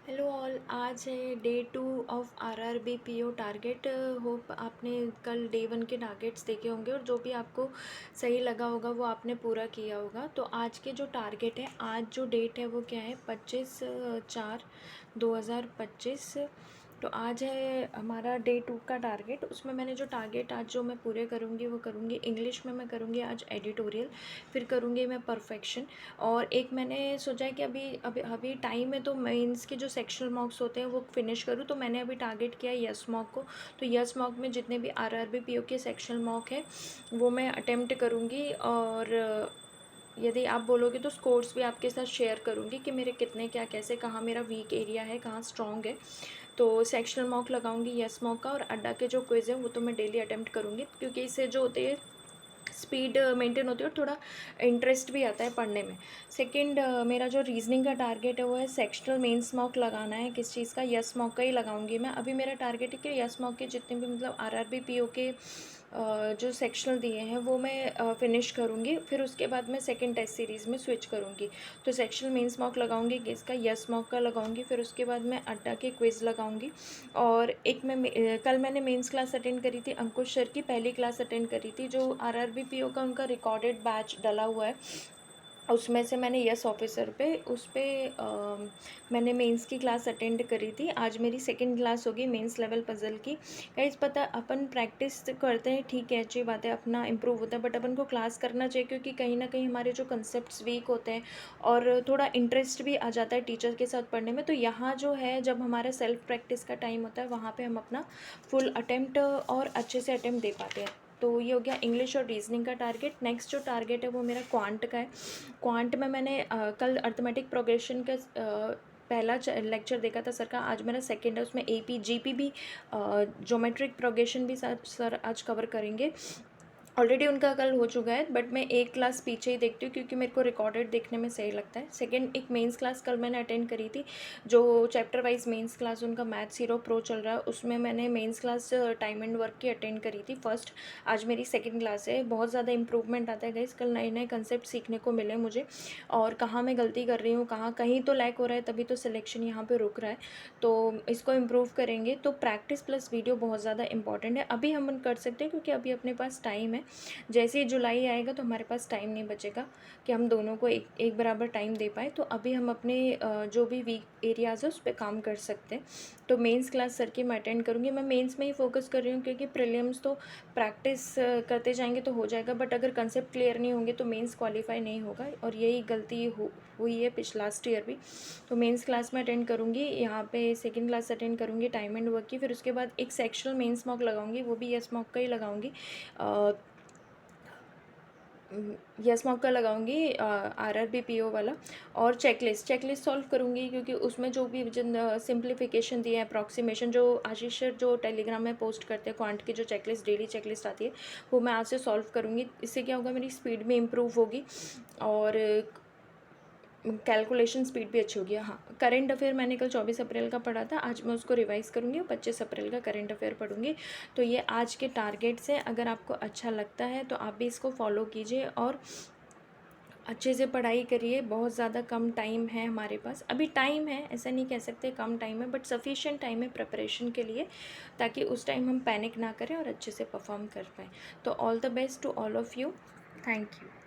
Hello all. आज है day 2 of RRB PO target. Hope आपने कल डे 1 के टारगेट्स देखे होंगे और जो भी आपको सही लगा होगा वो आपने पूरा किया होगा। तो आज के जो टारगेट है, आज जो डेट है वो क्या है, 25/4/2025। तो आज है हमारा डे 2 का टारगेट। उसमें मैंने जो टारगेट आज जो मैं पूरे करूँगी वो करूँगी इंग्लिश में। मैं करूँगी आज एडिटोरियल, फिर करूँगी मैं परफेक्शन। और एक मैंने सोचा है कि अभी अभी अभी टाइम है तो मेंस के जो सेक्शनल मॉक्स होते हैं वो फिनिश करूँ। तो मैंने अभी टारगेट किया है यस मॉक को। तो यस मॉक में जितने भी आरआरबी पीओ के सेक्शनल मॉक है वो मैं अटेम्प्ट करूँगी। और यदि आप बोलोगे तो स्कोर्स भी आपके साथ शेयर करूँगी कि मेरे कितने क्या कैसे कहाँ मेरा वीक एरिया है, कहाँ स्ट्रॉन्ग है। तो सेक्शनल मॉक लगाऊंगी यस मॉक का, और अड्डा के जो क्विज़ है वो तो मैं डेली अटेम्प्ट करूँगी, क्योंकि इससे जो होते हैं स्पीड मेंटेन होती है और थोड़ा इंटरेस्ट भी आता है पढ़ने में। सेकंड, मेरा जो रीजनिंग का टारगेट है वो है सेक्शनल मेंस मॉक लगाना है। किस चीज़ का? यस मॉक का ही लगाऊंगी मैं। अभी मेरा टारगेट है कि यस मॉक के जितने भी मतलब आरआरबी पीओ के जो सेक्शनल दिए हैं वो मैं फिनिश करूँगी। फिर उसके बाद मैं सेकंड टेस्ट सीरीज़ में स्विच करूँगी। तो सेक्शनल मेंस मॉक लगाऊंगी, किसका? यस मॉक का लगाऊंगी। फिर उसके बाद मैं अड्डा के क्विज़ लगाऊंगी। और एक मैं कल मैंने मेंस क्लास अटेंड करी थी, अंकुश सर की पहली क्लास अटेंड करी थी, जो आरआरबी पीओ का उनका रिकॉर्डेड बैच डला हुआ है। उसमें से मैंने यस ऑफिसर पे उस पर मैंने मेंस की क्लास अटेंड करी थी। आज मेरी सेकंड क्लास होगी मेंस लेवल पज़ल की। गाइस, पता अपन प्रैक्टिस करते हैं, ठीक है, अच्छी बात है, अपना इम्प्रूव होता है, बट अपन को क्लास करना चाहिए, क्योंकि कहीं ना कहीं हमारे जो कंसेप्ट वीक होते हैं और थोड़ा इंटरेस्ट भी आ जाता है टीचर के साथ पढ़ने में। तो यहाँ जो है, जब हमारा सेल्फ प्रैक्टिस का टाइम होता है वहाँ पर हम अपना फुल अटेम्प्ट और अच्छे से अटेम्प्ट दे पाते हैं। तो ये हो गया इंग्लिश और रीजनिंग का टारगेट। नेक्स्ट जो टारगेट है वो मेरा क्वांट का है। क्वांट में मैंने कल अर्थमेटिक प्रोग्रेशन का पहला लेक्चर देखा था सर का। आज मेरा सेकंड है, उसमें एपी जीपी भी ज्योमेट्रिक प्रोग्रेशन भी सर आज कवर करेंगे। ऑलरेडी उनका कल हो चुका है, बट मैं एक क्लास पीछे ही देखती हूँ क्योंकि मेरे को रिकॉर्डेड देखने में सही लगता है। सेकंड, एक मेंस क्लास कल मैंने अटेंड करी थी, जो चैप्टर वाइज मेंस क्लास उनका मैथ्स हीरो प्रो चल रहा है, उसमें मैंने mains class time and work की अटेंड करी थी फर्स्ट। आज मेरी सेकंड क्लास है। बहुत ज़्यादा इंप्रूवमेंट आता है गाइस, कल नए नए कंसेप्ट सीखने को मिले मुझे, और कहाँ मैं गलती कर रही हूँ, कहाँ कहीं तो लैक हो रहा है, तभी तो सिलेक्शन यहाँ पर रुक रहा है। तो इसको इम्प्रूव करेंगे। तो प्रैक्टिस प्लस वीडियो बहुत ज़्यादा इंपॉर्टेंट है। अभी हम कर सकते हैं क्योंकि अभी अपने पास टाइम है। जैसे ही जुलाई आएगा तो हमारे पास टाइम नहीं बचेगा कि हम दोनों को एक एक बराबर टाइम दे पाए। तो अभी हम अपने जो भी वीक एरियाज़ है उस पर काम कर सकते हैं। तो मेंस क्लास सर की मैं अटेंड करूँगी। मैं मेंस में ही फोकस कर रही हूँ, क्योंकि प्रीलिम्स तो प्रैक्टिस करते जाएंगे तो हो जाएगा, बट अगर कंसेप्ट क्लियर नहीं होंगे तो मेंस क्वालिफाई नहीं होगा, और यही गलती हुई है लास्ट ईयर भी। तो मेंस क्लास में अटेंड करूँगी। यहाँ पे सेकंड क्लास अटेंड करूँगी टाइम एंड वर्क की। फिर उसके बाद एक सेक्शनल मेंस मॉक लगाऊंगी, वो भी यस मॉक का ही लगाऊंगी। यस मॉक का लगाऊंगी आरआरबी पीओ वाला। और चेकलिस्ट सॉल्व करूंगी, क्योंकि उसमें जो भी जिन सिंप्लीफिकेशन दिए हैं, अप्रॉक्सीमेशन, जो आशीष सर जो टेलीग्राम में पोस्ट करते हैं क्वांट की जो चेकलिस्ट, डेली चेकलिस्ट आती है, वो मैं आज से सॉल्व करूंगी। इससे क्या होगा, मेरी स्पीड में इम्प्रूव होगी और कैलकुलेशन स्पीड भी अच्छी होगी। हाँ, करंट अफेयर मैंने कल 24 अप्रैल का पढ़ा था, आज मैं उसको रिवाइज़ करूँगी और 25 अप्रैल का करंट अफेयर पढ़ूँगी। तो ये आज के टारगेट्स हैं। अगर आपको अच्छा लगता है तो आप भी इसको फॉलो कीजिए और अच्छे से पढ़ाई करिए। बहुत ज़्यादा कम टाइम है हमारे पास, अभी टाइम है, ऐसा नहीं कह सकते कम टाइम है, बट सफिशिएंट टाइम है प्रिपरेशन के लिए, ताकि उस टाइम हम पैनिक ना करें और अच्छे से परफॉर्म कर पाएँ। तो all the best to all of you. Thank you.